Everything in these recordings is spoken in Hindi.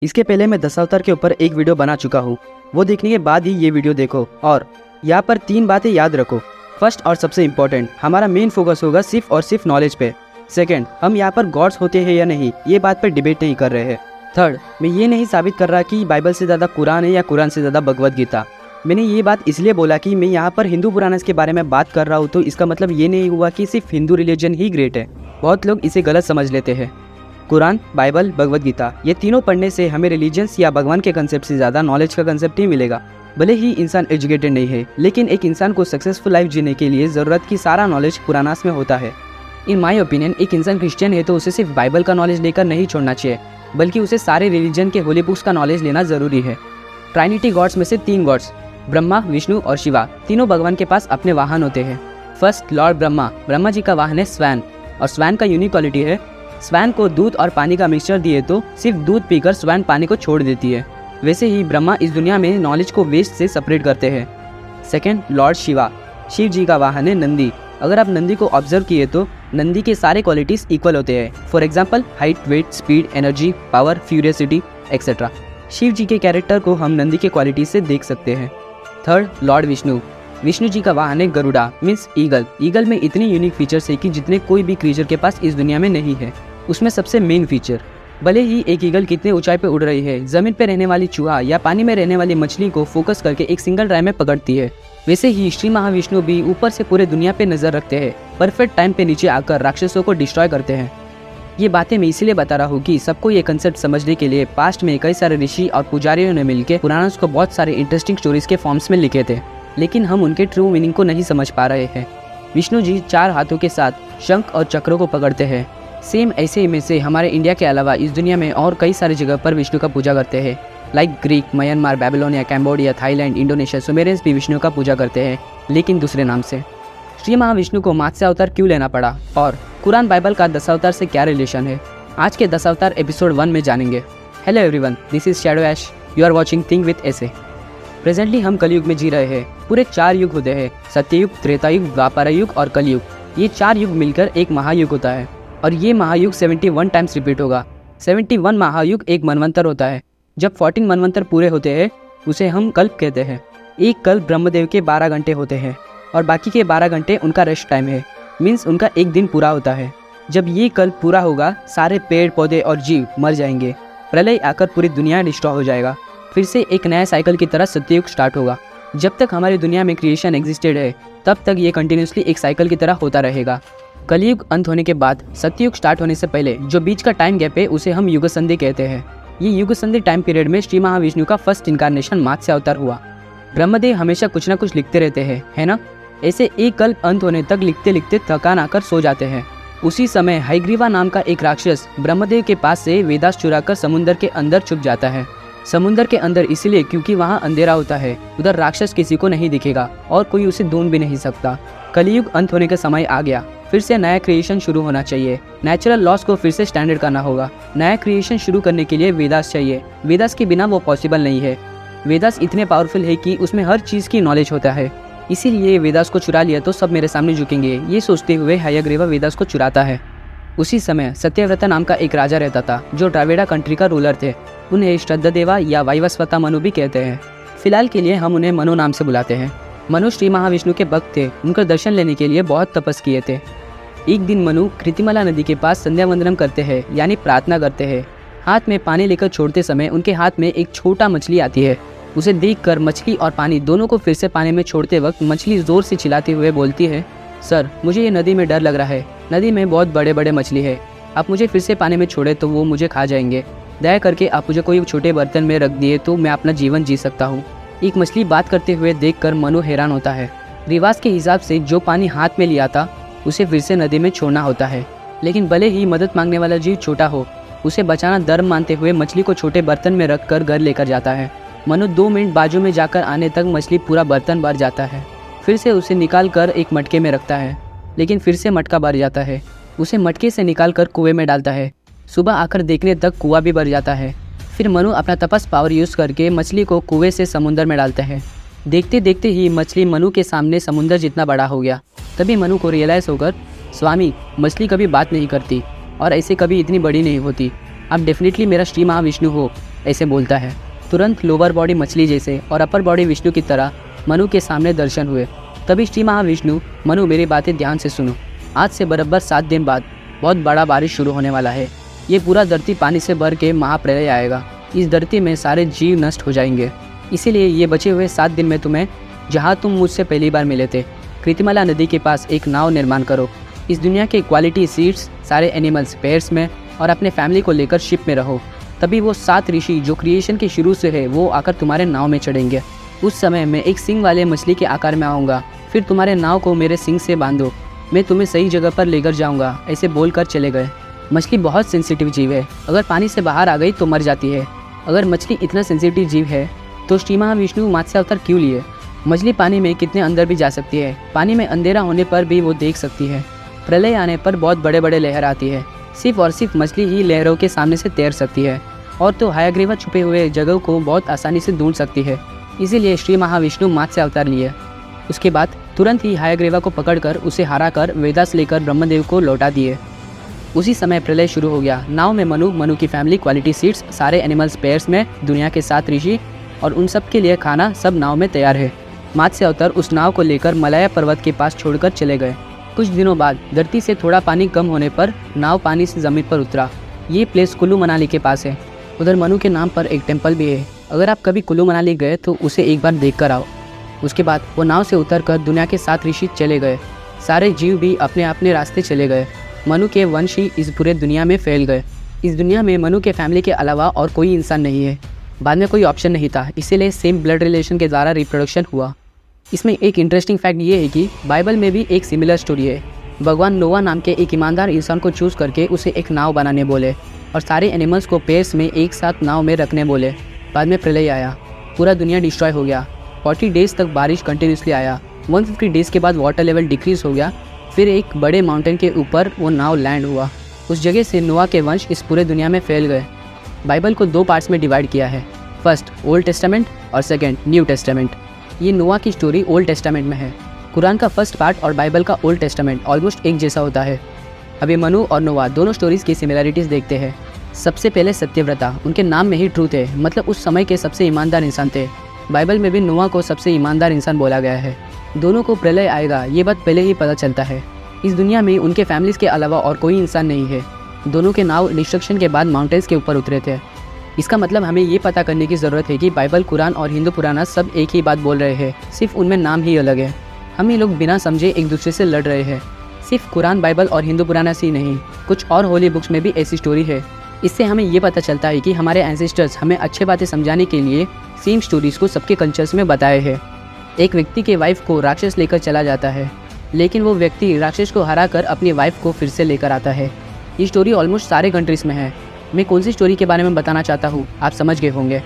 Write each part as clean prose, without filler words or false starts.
इसके पहले मैं दशावतार के ऊपर एक वीडियो बना चुका हूँ, वो देखने के बाद ही ये वीडियो देखो। और यहाँ पर 3 बातें याद रखो। फर्स्ट और सबसे इम्पोर्टेंट, हमारा मेन फोकस होगा सिर्फ और सिर्फ नॉलेज पे। सेकंड, हम यहाँ पर गॉड्स होते हैं या नहीं, ये बात पर डिबेट नहीं कर रहे हैं। थर्ड, मैं ये नहीं साबित कर रहा कि बाइबल से ज़्यादा कुरान है या कुरान से ज़्यादा भगवद गीता। मैंने ये बात इसलिए बोला कि मैं यहाँ पर हिंदू पुराणस के बारे में बात कर रहा हूँ, तो इसका मतलब ये नहीं हुआ कि सिर्फ हिंदू रिलीजन ही ग्रेट है। बहुत लोग इसे गलत समझ लेते हैं। कुरान, बाइबल, भगवद गीता, ये तीनों पढ़ने से हमें रिलीजन्स या भगवान के कंसेप्ट से ज़्यादा नॉलेज का कंसेप्ट ही मिलेगा। भले ही इंसान एजुकेटेड नहीं है, लेकिन एक इंसान को सक्सेसफुल लाइफ जीने के लिए ज़रूरत की सारा नॉलेज पुरानास में होता है। इन माई ओपिनियन, एक इंसान क्रिश्चियन है तो उसे सिर्फ बाइबल का नॉलेज लेकर नहीं छोड़ना चाहिए, बल्कि उसे सारे रिलीजन के होली बुक्स का नॉलेज लेना ज़रूरी है। ट्राइनिटी गॉड्स में से 3 गॉड्स, ब्रह्मा, विष्णु और शिवा, तीनों भगवान के पास अपने वाहन होते हैं। फर्स्ट लॉर्ड ब्रह्मा, ब्रह्मा जी का वाहन है स्वैन, और स्वैन का यूनिक क्वालिटी है, स्वैन को दूध और पानी का मिक्सचर दिए तो सिर्फ दूध पीकर स्वैन पानी को छोड़ देती है। वैसे ही ब्रह्मा इस दुनिया में नॉलेज को वेस्ट से सेपरेट करते हैं। सेकंड लॉर्ड शिवा, शिव जी का वाहन है नंदी। अगर आप नंदी को ऑब्जर्व किए तो नंदी के सारे क्वालिटीज़ इक्वल होते हैं। For example height, weight, speed, energy, power, furiosity etcetera. Shiv ji के कैरेक्टर को हम नंदी के क्वालिटी से देख सकते हैं। थर्ड लॉर्ड विष्णु, विष्णु जी का वाहन है गरुड़ा मीन्स ईगल। ईगल में इतनी यूनिक फीचर्स है कि जितने कोई भी क्रीचर के पास इस दुनिया में नहीं है। उसमें सबसे मेन फीचर, भले ही एक ईगल कितने ऊंचाई पे उड़ रही है, जमीन पे रहने वाली चूहा या पानी में रहने वाली मछली को फोकस करके एक सिंगल ट्राई में पकड़ती है। वैसे ही श्री महाविष्णु भी ऊपर से पूरे दुनिया पे नजर रखते हैं, परफेक्ट टाइम पे नीचे आकर राक्षसों को डिस्ट्रॉय करते हैं। ये बातें मैं इसीलिए बता रहा हूँ कि सबको ये कंसेप्ट समझने के लिए पास्ट में कई सारे ऋषि और पुजारियों ने मिलकर पुराणों को बहुत सारे इंटरेस्टिंग स्टोरीज के फॉर्म्स में लिखे थे, लेकिन हम उनके ट्रू मीनिंग को नहीं समझ पा रहे हैं। विष्णु जी 4 हाथों के साथ शंख और चक्रों को पकड़ते हैं। सेम ऐसे में से हमारे इंडिया के अलावा इस दुनिया में और कई सारी जगह पर विष्णु का पूजा करते हैं, like Greek, Myanmar, Babylonia, Cambodia, Thailand, Indonesia, Sumerians भी विष्णु का पूजा करते हैं, लेकिन दूसरे नाम से। श्री महाविष्णु को मत्स्य अवतार क्यों लेना पड़ा, और कुरान बाइबल का दशावतार से क्या रिलेशन है, आज के दशावतार एपिसोड 1 में जानेंगे। Hello everyone, this is Shadow Ash, you are watching think with essay. Presently हम कलयुग में जी रहे हैं। पूरे 4 युग होते हैं, सत्ययुग, त्रेतायुग, द्वापर युग और कलयुग। ये 4 युग मिलकर एक महायुग होता है, और ये महायुग 71 टाइम्स रिपीट होगा। 71 महायुग एक मनवंतर होता है। जब 14 मनवंतर पूरे होते हैं उसे हम कल्प कहते हैं। एक कल्प ब्रह्मदेव के 12 घंटे होते हैं, और बाकी के 12 घंटे उनका रेस्ट टाइम है, मीन्स उनका एक दिन पूरा होता है। जब ये कल्प पूरा होगा, सारे पेड़ पौधे और जीव मर जाएंगे, प्रलय आकर पूरी दुनिया डिस्ट्रॉय हो जाएगा। फिर से एक नया साइकिल की तरह सत्ययुग स्टार्ट होगा। जब तक हमारी दुनिया में क्रिएशन एग्जिस्टेड है, तब तक ये कंटिन्यूसली एक साइकिल की तरह होता रहेगा। कलयुग अंत होने के बाद सत्ययुग स्टार्ट होने से पहले जो बीच का टाइम गैप है उसे हम युग संधि कहते हैं। ये युग संधि टाइम पीरियड में श्री महाविष्णु का फर्स्ट इनकारनेशन मत्स्य अवतार हुआ। ब्रह्मदेव हमेशा कुछ ना कुछ लिखते रहते हैं, है ना। ऐसे एक कल्प अंत होने तक लिखते लिखते थकान आकर सो जाते हैं। उसी समय हयग्रीवा नाम का एक राक्षस ब्रह्मदेव के पास से वेदास चुराकर समुद्र के अंदर छुप जाता है। समुद्र के अंदर इसलिए क्योंकि वहाँ अंधेरा होता है, उधर राक्षस किसी को नहीं दिखेगा और कोई उसे ढूंढ भी नहीं सकता। कलयुग अंत होने का समय आ गया, फिर से नया क्रिएशन शुरू होना चाहिए। नेचुरल लॉस को फिर से स्टैंडर्ड करना होगा। नया क्रिएशन शुरू करने के लिए वेदास चाहिए। वेदास के बिना वो पॉसिबल नहीं है। वेदास इतने पावरफुल है कि उसमें हर चीज़ की नॉलेज होता है, इसीलिए वेदास को चुरा लिया तो सब मेरे सामने झुकेंगे, ये सोचते हुए हयग्रीवा वेदास को चुराता है। उसी समय सत्यव्रता नाम का एक राजा रहता था, जो द्राविड़ा कंट्री का रूलर थे। उन्हें श्रद्धादेवा या वैवस्वता मनु भी कहते हैं। फिलहाल के लिए हम उन्हें मनु नाम से बुलाते हैं। मनु श्री महाविष्णु के भक्त थे, उनका दर्शन लेने के लिए बहुत तपस किए थे। एक दिन मनु कृतिमला नदी के पास संध्या वंदनम करते हैं, यानी प्रार्थना करते हैं। हाथ में पानी लेकर छोड़ते समय उनके हाथ में एक छोटा मछली आती है। उसे देखकर मछली और पानी दोनों को फिर से पानी में छोड़ते वक्त मछली जोर से चिल्लाते हुए बोलती है, सर मुझे ये नदी में डर लग रहा है, नदी में बहुत बड़े बड़े मछली है, आप मुझे फिर से पानी में छोड़े तो वो मुझे खा जाएंगे। दया करके आप मुझे कोई छोटे बर्तन में रख दिए तो मैं अपना जीवन जी सकता हूँ। एक मछली बात करते हुए देखकर मनु हैरान होता है। रिवाज के हिसाब से जो पानी हाथ में लिया था उसे फिर से नदी में छोड़ना होता है, लेकिन भले ही मदद मांगने वाला जीव छोटा हो, उसे बचाना धर्म मानते हुए मछली को छोटे बर्तन में रख कर घर लेकर जाता है। मनु 2 मिनट बाजू में जाकर आने तक मछली पूरा बर्तन भर जाता है। फिर से उसे निकाल कर एक मटके में रखता है, लेकिन फिर से मटका भर जाता है। उसे मटके से निकाल कर कुएं में डालता है। सुबह आकर देखने तक कुआं भी भर जाता है। फिर मनु अपना तपस पावर यूज़ करके मछली को कुएं से समुद्र में डालते हैं। देखते देखते ही मछली मनु के सामने समुद्र जितना बड़ा हो गया। तभी मनु को रियलाइज़ होकर, स्वामी मछली कभी बात नहीं करती और ऐसे कभी इतनी बड़ी नहीं होती, आप डेफिनेटली मेरा श्री महाविष्णु हो, ऐसे बोलता है। तुरंत लोअर बॉडी मछली जैसे और अपर बॉडी विष्णु की तरह मनु के सामने दर्शन हुए। तभी श्री महाविष्णु, मनु मेरी बातें ध्यान से सुनो, आज से बराबर 7 दिन बाद बहुत बड़ा बारिश शुरू होने वाला है। ये पूरा धरती पानी से भर के महाप्रलय आएगा। इस धरती में सारे जीव नष्ट हो जाएंगे। इसीलिए ये बचे हुए 7 दिन में तुम्हें, जहाँ तुम मुझसे पहली बार मिले थे, कृतिमला नदी के पास एक नाव निर्माण करो। इस दुनिया के क्वालिटी सीड्स, सारे एनिमल्स पेयर्स में और अपने फैमिली को लेकर शिप में रहो। तभी वो 7 ऋषि जो क्रिएशन के शुरू से है वो आकर तुम्हारे नाव में चढ़ेंगे। उस समय मैं एक सिंग वाले मछली के आकार में आऊँगा। फिर तुम्हारे नाव को मेरे सिंग से बांधो, मैं तुम्हें सही जगह पर लेकर जाऊँगा। ऐसे बोलकर चले गए। मछली बहुत सेंसिटिव जीव है, अगर पानी से बाहर आ गई तो मर जाती है। अगर मछली इतना सेंसिटिव जीव है तो श्री महाविष्णु मत्स्य अवतार क्यों लिए? मछली पानी में कितने अंदर भी जा सकती है, पानी में अंधेरा होने पर भी वो देख सकती है। प्रलय आने पर बहुत बड़े बड़े लहर आती है, सिर्फ और सिर्फ मछली ही लहरों के सामने से तैर सकती है, और तो हयग्रीवा छुपे हुए जगह को बहुत आसानी से ढूंढ सकती है। इसीलिए श्री महाविष्णु मत्स्य अवतार लिए। उसके बाद तुरंत ही हयग्रीवा को पकड़कर उसे हराकर वेदास लेकर ब्रह्मदेव को लौटा दिए। उसी समय प्रलय शुरू हो गया। नाव में मनु की फैमिली, क्वालिटी सीड्स, सारे एनिमल्स पेयर्स में, दुनिया के 7 ऋषि और उन सब के लिए खाना सब नाव में तैयार है। मत्स्य अवतार उस नाव को लेकर मलाया पर्वत के पास छोड़कर चले गए। कुछ दिनों बाद धरती से थोड़ा पानी कम होने पर नाव पानी से ज़मीन पर उतरा। ये प्लेस कुल्लू मनाली के पास है। उधर मनु के नाम पर एक टेम्पल भी है। अगर आप कभी कुल्लू मनाली गए तो उसे एक बार देख कर आओ। उसके बाद वो नाव से उतरकर दुनिया के 7 ऋषि चले गए। सारे जीव भी अपने अपने रास्ते चले गए। मनु के वंश ही इस पूरे दुनिया में फैल गए। इस दुनिया में मनु के फैमिली के अलावा और कोई इंसान नहीं है। बाद में कोई ऑप्शन नहीं था, इसीलिए सेम ब्लड रिलेशन के द्वारा रिप्रोडक्शन हुआ। इसमें एक इंटरेस्टिंग फैक्ट ये है कि बाइबल में भी एक सिमिलर स्टोरी है। भगवान नोआ नाम के एक ईमानदार इंसान को चूज़ करके उसे एक नाव बनाने बोले और सारे एनिमल्स को पेयर्स में एक साथ नाव में रखने बोले। बाद में प्रलय आया, पूरा दुनिया डिस्ट्रॉय हो गया। 40 डेज तक बारिश कंटिन्यूसली आया। 150 डेज के बाद वाटर लेवल डिक्रीज हो गया। फिर एक बड़े माउंटेन के ऊपर वो नाव लैंड हुआ। उस जगह से नोआ के वंश इस पूरे दुनिया में फैल गए। बाइबल को 2 पार्ट्स में डिवाइड किया है, फर्स्ट ओल्ड टेस्टामेंट और सेकंड न्यू टेस्टामेंट। ये नोआ की स्टोरी ओल्ड टेस्टामेंट में है। कुरान का फर्स्ट पार्ट और बाइबल का ओल्ड टेस्टामेंट ऑलमोस्ट एक जैसा होता है। अभी मनु और नोआ दोनों स्टोरीज की सिमिलरिटीज़ देखते हैं। सबसे पहले सत्यव्रता, उनके नाम में ही ट्रूथ है, मतलब उस समय के सबसे ईमानदार इंसान थे। बाइबल में भी नोआ को सबसे ईमानदार इंसान बोला गया है। दोनों को प्रलय आएगा ये बात पहले ही पता चलता है। इस दुनिया में उनके फैमिलीज के अलावा और कोई इंसान नहीं है। दोनों के नाव डिस्ट्रक्शन के बाद माउंटेन्स के ऊपर उतरे थे। इसका मतलब हमें ये पता करने की ज़रूरत है कि बाइबल, कुरान और हिंदू पुराना सब एक ही बात बोल रहे हैं, सिर्फ उनमें नाम ही अलग है। हम ये लोग बिना समझे एक दूसरे से लड़ रहे हैं। सिर्फ कुरान, बाइबल और हिंदू पुराना से ही नहीं, कुछ और होली बुक्स में भी ऐसी स्टोरी है। इससे हमें ये पता चलता है कि हमारे एंसेस्टर्स हमें अच्छे बातें समझाने के लिए सेम स्टोरीज़ को सबके कल्चर्स में बताए हैं। एक व्यक्ति के वाइफ को राक्षस लेकर चला जाता है, लेकिन वो व्यक्ति राक्षस को हराकर अपनी वाइफ को फिर से लेकर आता है। ये स्टोरी ऑलमोस्ट सारे कंट्रीज़ में है। मैं कौन सी स्टोरी के बारे में बताना चाहता हूँ आप समझ गए होंगे।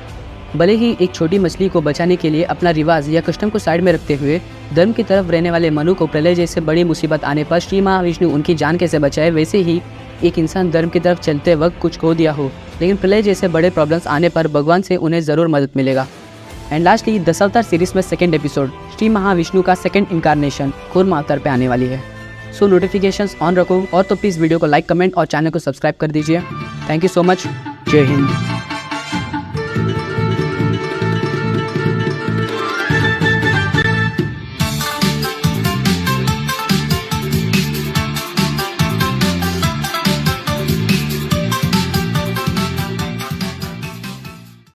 भले ही एक छोटी मछली को बचाने के लिए अपना रिवाज या कस्टम को साइड में रखते हुए धर्म की तरफ रहने वाले मनु को प्रलय जैसे बड़ी मुसीबत आने पर श्री महाविष्णु उनकी जान कैसे बचाए, वैसे ही एक इंसान धर्म की तरफ चलते वक्त कुछ खो दिया हो, लेकिन प्रलय जैसे बड़े प्रॉब्लम्स आने पर भगवान से उन्हें ज़रूर मदद मिलेगा। एंड लास्टली दशावतार सीरीज में सेकंड एपिसोड श्री महाविष्णु का सेकंड इनकारनेशन कूर्मा अवतार पे आने वाली है। सो नोटिफिकेशंस ऑन रखो और तो प्लीज़ वीडियो को लाइक, कमेंट और चैनल को सब्सक्राइब कर दीजिए। Thank you so much. जय हिंद।